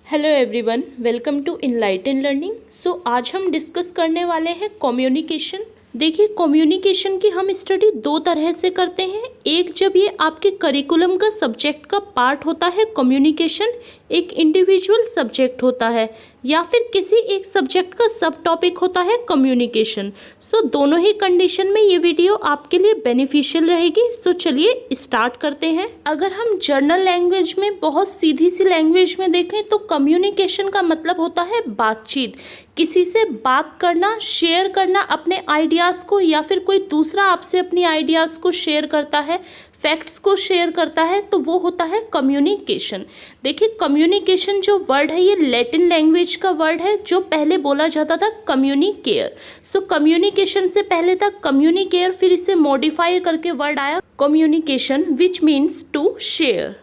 Hello everyone, welcome to Enlighten learning. So आज हम discuss करने वाले हैं कम्युनिकेशन। देखिए, कम्युनिकेशन की हम स्टडी दो तरह से करते हैं। एक, जब ये आपके करिकुलम का सब्जेक्ट का पार्ट होता है कम्युनिकेशन, एक इंडिविजुअल सब्जेक्ट होता है, या फिर किसी एक सब्जेक्ट का सब टॉपिक होता है कम्युनिकेशन। सो दोनों ही कंडीशन में ये वीडियो आपके लिए बेनिफिशियल रहेगी। सो चलिए स्टार्ट करते हैं। अगर हम जर्नल लैंग्वेज में, बहुत सीधी सी लैंग्वेज में देखें तो कम्युनिकेशन का मतलब होता है बातचीत, किसी से बात करना, शेयर करना अपने आइडियाज़ को, या फिर कोई दूसरा आपसे अपनी आइडियाज़ को शेयर करता है, फैक्ट्स को शेयर करता है, तो वो होता है कम्युनिकेशन। देखिए, कम्युनिकेशन जो वर्ड है ये लैटिन लैंग्वेज का वर्ड है, जो पहले बोला जाता था कम्युनिकेयर। सो कम्युनिकेशन से पहले था कम्युनिकेयर, फिर इसे मॉडिफाई करके वर्ड आया communication, which means to share.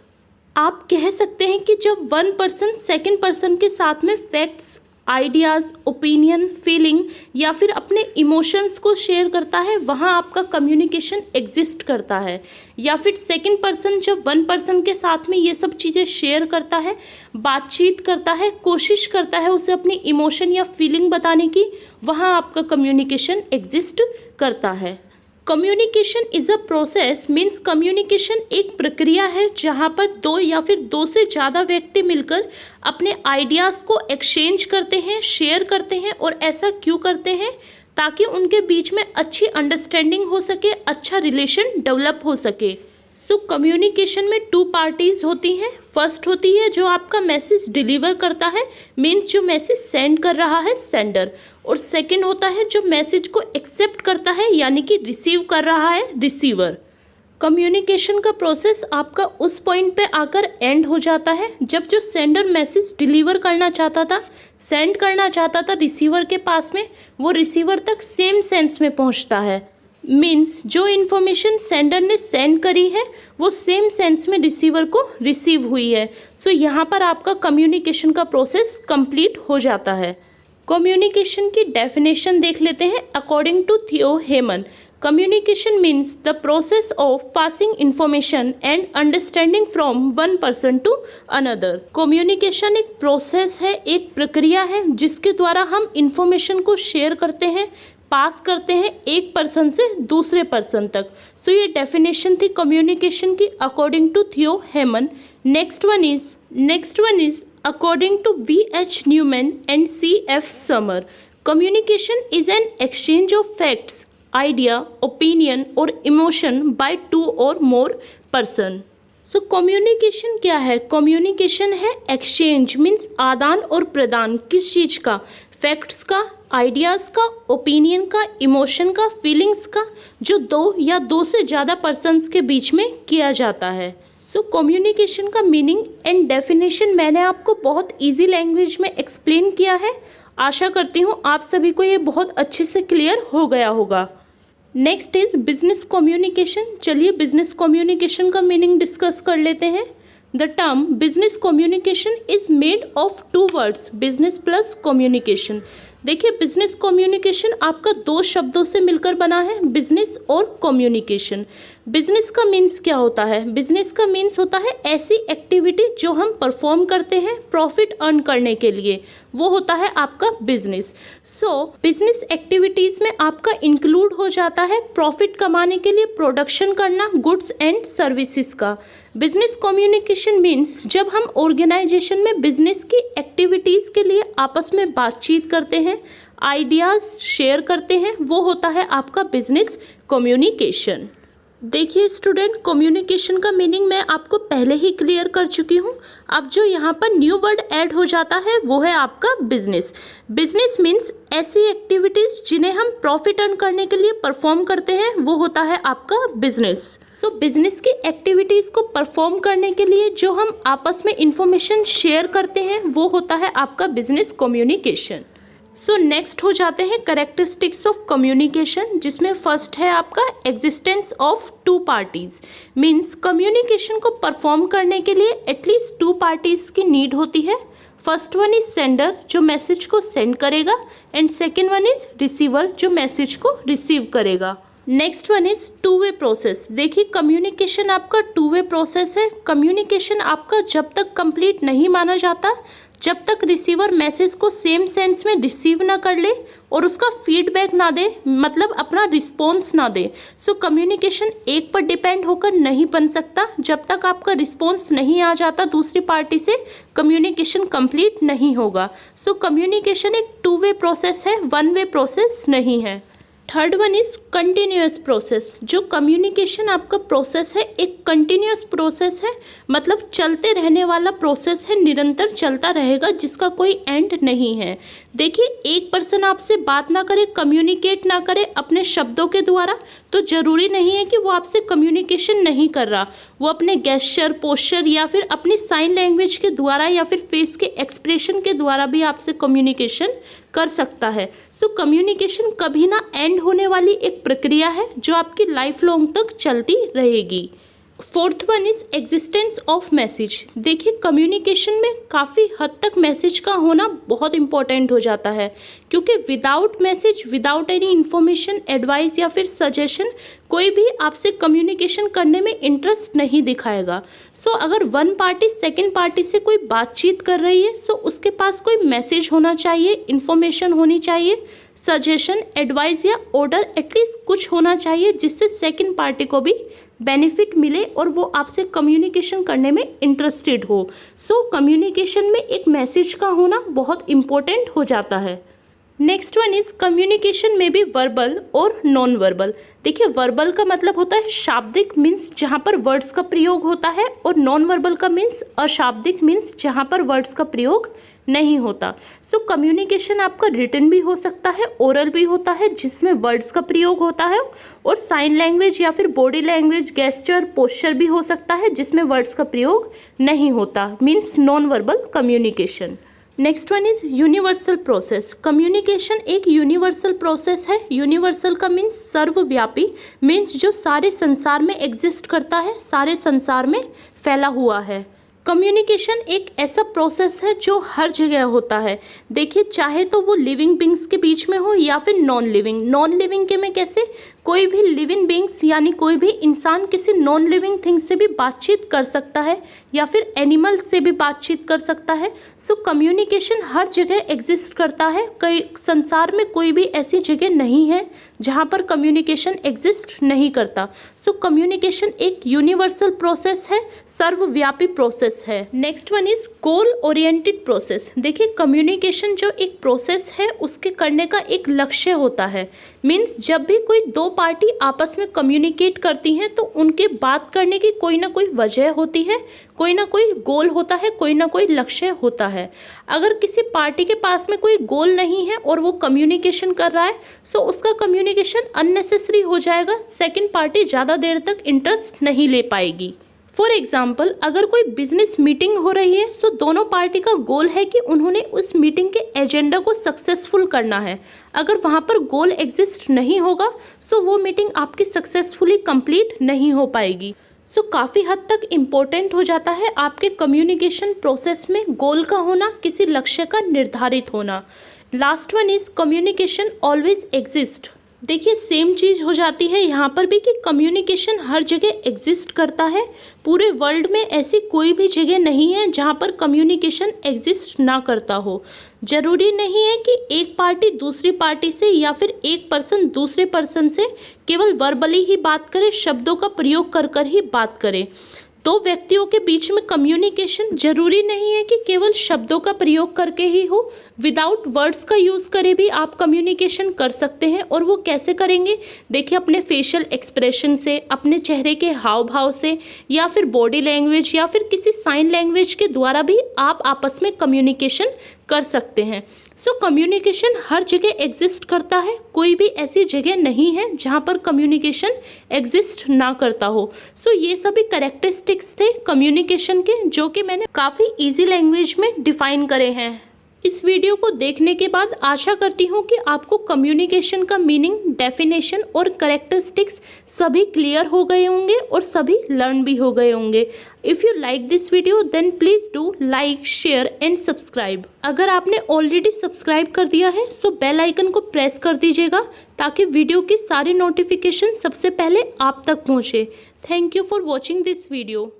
आप कह सकते हैं कि जब वन पर्सन सेकेंड पर्सन के साथ में फैक्ट्स, आइडियाज़, ओपिनियन, फीलिंग या फिर अपने इमोशंस को शेयर करता है, वहाँ आपका कम्युनिकेशन एग्जिस्ट करता है। या फिर सेकंड पर्सन जब वन पर्सन के साथ में ये सब चीज़ें शेयर करता है, बातचीत करता है, कोशिश करता है उसे अपनी इमोशन या फीलिंग बताने की, वहाँ आपका कम्युनिकेशन एग्जिस्ट करता है। Communication is a process, means communication एक प्रक्रिया है जहाँ पर दो या फिर दो से ज़्यादा व्यक्ति मिलकर अपने आइडियाज़ को एक्सचेंज करते हैं, शेयर करते हैं। और ऐसा क्यों करते हैं? ताकि उनके बीच में अच्छी अंडरस्टैंडिंग हो सके, अच्छा रिलेशन डेवलप हो सके। सो कम्युनिकेशन में टू पार्टीज़ होती हैं। फर्स्ट होती है जो आपका मैसेज डिलीवर करता है, मीन्स जो मैसेज सेंड कर रहा है, सेंडर। और सेकंड होता है जो मैसेज को एक्सेप्ट करता है, यानी कि रिसीव कर रहा है, रिसीवर। कम्युनिकेशन का प्रोसेस आपका उस पॉइंट पे आकर एंड हो जाता है जब जो सेंडर मैसेज डिलीवर करना चाहता था, सेंड करना चाहता था रिसीवर के पास में, वो रिसीवर तक सेम सेंस में पहुंचता है। मीन्स जो इन्फॉर्मेशन सेंडर ने सेंड करी है वो सेम सेंस में रिसीवर को रिसीव हुई है। सो यहाँ पर आपका कम्युनिकेशन का प्रोसेस कंप्लीट हो जाता है। कम्युनिकेशन की डेफिनेशन देख लेते हैं according to Theo Haimann. Communication means the process of passing information and understanding from one person to another. Communication एक प्रोसेस है, एक प्रक्रिया है जिसके द्वारा हम इंफॉर्मेशन को शेयर करते हैं, पास करते हैं एक पर्सन से दूसरे पर्सन तक। सो ये डेफिनेशन थी कम्युनिकेशन की according to Theo Haimann. Next one is according to V.H. Newman and C.F. Summer. Communication is an exchange of facts, idea, opinion or emotion by two or more person. So communication क्या है? Communication है exchange, means आदान और प्रदान। किस चीज़ का? Facts का, ideas का, ओपिनियन का, इमोशन का, फीलिंग्स का, जो दो या दो से ज़्यादा पर्सन्स के बीच में किया जाता है। सो कम्युनिकेशन का मीनिंग एंड डेफिनेशन मैंने आपको बहुत इजी लैंग्वेज में एक्सप्लेन किया है। आशा करती हूँ आप सभी को ये बहुत अच्छे से क्लियर हो गया होगा। Next is business communication. चलिए बिजनेस कम्युनिकेशन का मीनिंग डिस्कस कर लेते हैं। The term business communication is made of two words, business plus communication. देखिए, बिजनेस कम्युनिकेशन आपका दो शब्दों से मिलकर बना है, बिजनेस और कम्युनिकेशन। बिजनेस का मीन्स क्या होता है? बिजनेस का मीन्स होता है ऐसी एक्टिविटी जो हम परफॉर्म करते हैं प्रॉफिट अर्न करने के लिए, वो होता है आपका बिजनेस। सो बिजनेस एक्टिविटीज़ में आपका इंक्लूड हो जाता है प्रॉफिट कमाने के लिए प्रोडक्शन करना गुड्स एंड सर्विसेज का। बिजनेस कम्युनिकेशन मीन्स जब हम ऑर्गेनाइजेशन में बिजनेस की एक्टिविटीज़ के लिए आपस में बातचीत करते हैं, आइडियाज़ शेयर करते हैं, वो होता है आपका बिजनेस कम्युनिकेशन। देखिए स्टूडेंट, कम्युनिकेशन का मीनिंग मैं आपको पहले ही क्लियर कर चुकी हूँ। अब जो यहाँ पर न्यू वर्ड ऐड हो जाता है वो है आपका बिजनेस। बिजनेस मीन्स ऐसी एक्टिविटीज़ जिन्हें हम प्रॉफिट अर्न करने के लिए परफॉर्म करते हैं, वो होता है आपका बिजनेस। सो बिजनेस की एक्टिविटीज़ को परफॉर्म करने के लिए जो हम आपस में इंफॉर्मेशन शेयर करते हैं, वो होता है आपका बिजनेस कम्युनिकेशन। सो नेक्स्ट हो जाते हैं कैरेक्टरिस्टिक्स ऑफ कम्युनिकेशन, जिसमें फर्स्ट है आपका existence of two parties. Means communication को परफॉर्म करने के लिए एटलीस्ट टू पार्टीज़ की नीड होती है। फर्स्ट वन इज सेंडर, जो मैसेज को सेंड करेगा, and second one is receiver, जो मैसेज को रिसीव करेगा। Next one is two way process. देखिए, कम्युनिकेशन आपका टू वे प्रोसेस है। कम्युनिकेशन आपका जब तक कंप्लीट नहीं माना जाता जब तक रिसीवर मैसेज को सेम सेंस में रिसीव ना कर ले और उसका फीडबैक ना दे, मतलब अपना रिस्पॉन्स ना दे। सो कम्युनिकेशन एक पर डिपेंड होकर नहीं बन सकता। जब तक आपका रिस्पॉन्स नहीं आ जाता दूसरी पार्टी से, कम्युनिकेशन कंप्लीट नहीं होगा। सो कम्युनिकेशन एक 2 वे प्रोसेस है, 1 वे प्रोसेस नहीं है। Third one is continuous process. जो कम्युनिकेशन आपका प्रोसेस है एक कंटिन्यूअस प्रोसेस है, मतलब चलते रहने वाला प्रोसेस है, निरंतर चलता रहेगा, जिसका कोई एंड नहीं है। देखिए, एक पर्सन आपसे बात ना करे, कम्युनिकेट ना करे अपने शब्दों के द्वारा, तो ज़रूरी नहीं है कि वो आपसे कम्युनिकेशन नहीं कर रहा। वो अपने गेस्चर, पोस्चर या फिर अपनी साइन लैंग्वेज के द्वारा या फिर फेस के एक्सप्रेशन के द्वारा भी आपसे कम्युनिकेशन कर सकता है। सो कम्युनिकेशन कभी ना एंड होने वाली एक प्रक्रिया है जो आपकी लाइफ लॉन्ग तक चलती रहेगी। Fourth one is existence of message. देखिए, कम्युनिकेशन में काफ़ी हद तक मैसेज का होना बहुत इंपॉर्टेंट हो जाता है, क्योंकि without message, without any information, advice या फिर सजेशन, कोई भी आपसे कम्युनिकेशन करने में इंटरेस्ट नहीं दिखाएगा। सो अगर वन पार्टी सेकेंड पार्टी से कोई बातचीत कर रही है, सो उसके पास कोई मैसेज होना चाहिए, इन्फॉर्मेशन होनी चाहिए, सजेशन, एडवाइस या ऑर्डर, एटलीस्ट कुछ होना चाहिए जिससे सेकेंड पार्टी को भी बेनिफिट मिले और वो आपसे कम्युनिकेशन करने में इंटरेस्टेड हो। सो कम्युनिकेशन में एक मैसेज का होना बहुत इम्पोर्टेंट हो जाता है। नेक्स्ट वन इज कम्युनिकेशन में भी वर्बल और नॉन वर्बल। देखिए, वर्बल का मतलब होता है शाब्दिक, मीन्स जहाँ पर वर्ड्स का प्रयोग होता है, और नॉन वर्बल का मीन्स अशाब्दिक, मीन्स जहाँ पर वर्ड्स का प्रयोग नहीं होता। सो कम्युनिकेशन आपका रिटन भी हो सकता है, ओरल भी होता है जिसमें वर्ड्स का प्रयोग होता है, और साइन लैंग्वेज या फिर बॉडी लैंग्वेज, गेस्चर, पोस्चर भी हो सकता है जिसमें वर्ड्स का प्रयोग नहीं होता, means non verbal communication. Next one is universal process. Communication एक यूनिवर्सल प्रोसेस है। यूनिवर्सल का मीन्स सर्वव्यापी, मीन्स जो सारे संसार में एग्जिस्ट करता है, सारे संसार में फैला हुआ है। कम्युनिकेशन एक ऐसा प्रोसेस है जो हर जगह होता है। देखिए, चाहे तो वो लिविंग बींग्स के बीच में हो या फिर नॉन लिविंग। नॉन लिविंग के में कैसे, कोई भी लिविंग बींग्स यानी कोई भी इंसान किसी नॉन लिविंग थिंग से भी बातचीत कर सकता है या फिर एनिमल से भी बातचीत कर सकता है। सो कम्युनिकेशन हर जगह एग्जिस्ट करता है। कई संसार में कोई भी ऐसी जगह नहीं है जहाँ पर कम्युनिकेशन एग्जिस्ट नहीं करता। सो कम्युनिकेशन एक यूनिवर्सल प्रोसेस है, सर्वव्यापी प्रोसेस है। Next one is goal oriented process. देखिए, कम्युनिकेशन जो एक प्रोसेस है उसके करने का एक लक्ष्य होता है। मीन्स जब भी कोई दो पार्टी आपस में कम्युनिकेट करती हैं तो उनके बात करने की कोई ना कोई वजह होती है, कोई ना कोई गोल होता है, कोई ना कोई लक्ष्य होता है। अगर किसी पार्टी के पास में कोई गोल नहीं है और वो कम्युनिकेशन कर रहा है, सो उसका कम्युनिकेशन अननेसेसरी हो जाएगा। सेकंड पार्टी ज़्यादा देर तक इंटरेस्ट नहीं ले पाएगी। फॉर एग्जाम्पल, अगर कोई बिजनेस मीटिंग हो रही है, सो दोनों पार्टी का गोल है कि उन्होंने उस मीटिंग के एजेंडा को सक्सेसफुल करना है। अगर वहाँ पर गोल एग्जिस्ट नहीं होगा, सो वो मीटिंग आपकी सक्सेसफुली कंप्लीट नहीं हो पाएगी। सो काफ़ी हद तक इम्पोर्टेंट हो जाता है आपके कम्युनिकेशन प्रोसेस में गोल का होना, किसी लक्ष्य का निर्धारित होना। Last one is communication always exist. देखिए, सेम चीज़ हो जाती है यहाँ पर भी कि कम्युनिकेशन हर जगह एग्जिस्ट करता है। पूरे वर्ल्ड में ऐसी कोई भी जगह नहीं है जहाँ पर कम्युनिकेशन एग्जिस्ट ना करता हो। ज़रूरी नहीं है कि एक पार्टी दूसरी पार्टी से या फिर एक पर्सन दूसरे पर्सन से केवल वर्बली ही बात करे, शब्दों का प्रयोग कर कर ही बात करे। दो व्यक्तियों के बीच में कम्युनिकेशन जरूरी नहीं है कि केवल शब्दों का प्रयोग करके ही हो। विदाउट वर्ड्स का यूज़ करे भी आप कम्युनिकेशन कर सकते हैं। और वो कैसे करेंगे? देखिए, अपने फेशियल एक्सप्रेशन से, अपने चेहरे के हाव भाव से, या फिर बॉडी लैंग्वेज या फिर किसी साइन लैंग्वेज के द्वारा भी आप आपस में कम्युनिकेशन कर सकते हैं। सो कम्युनिकेशन हर जगह एग्जिस्ट करता है। कोई भी ऐसी जगह नहीं है जहाँ पर कम्युनिकेशन एग्जिस्ट ना करता हो। सो ये सभी कैरेक्टरिस्टिक्स थे कम्युनिकेशन के, जो कि मैंने काफ़ी इजी लैंग्वेज में डिफाइन करे हैं। इस वीडियो को देखने के बाद आशा करती हूँ कि आपको कम्युनिकेशन का मीनिंग, डेफिनेशन और कैरेक्टरिस्टिक्स सभी क्लियर हो गए होंगे और सभी लर्न भी हो गए होंगे। If you like this video then please do like, share and subscribe. अगर आपने ऑलरेडी सब्सक्राइब कर दिया है सो बेल आइकन को प्रेस कर दीजिएगा ताकि वीडियो की सारी नोटिफिकेशन सबसे पहले आप तक पहुँचे। Thank you for watching this video.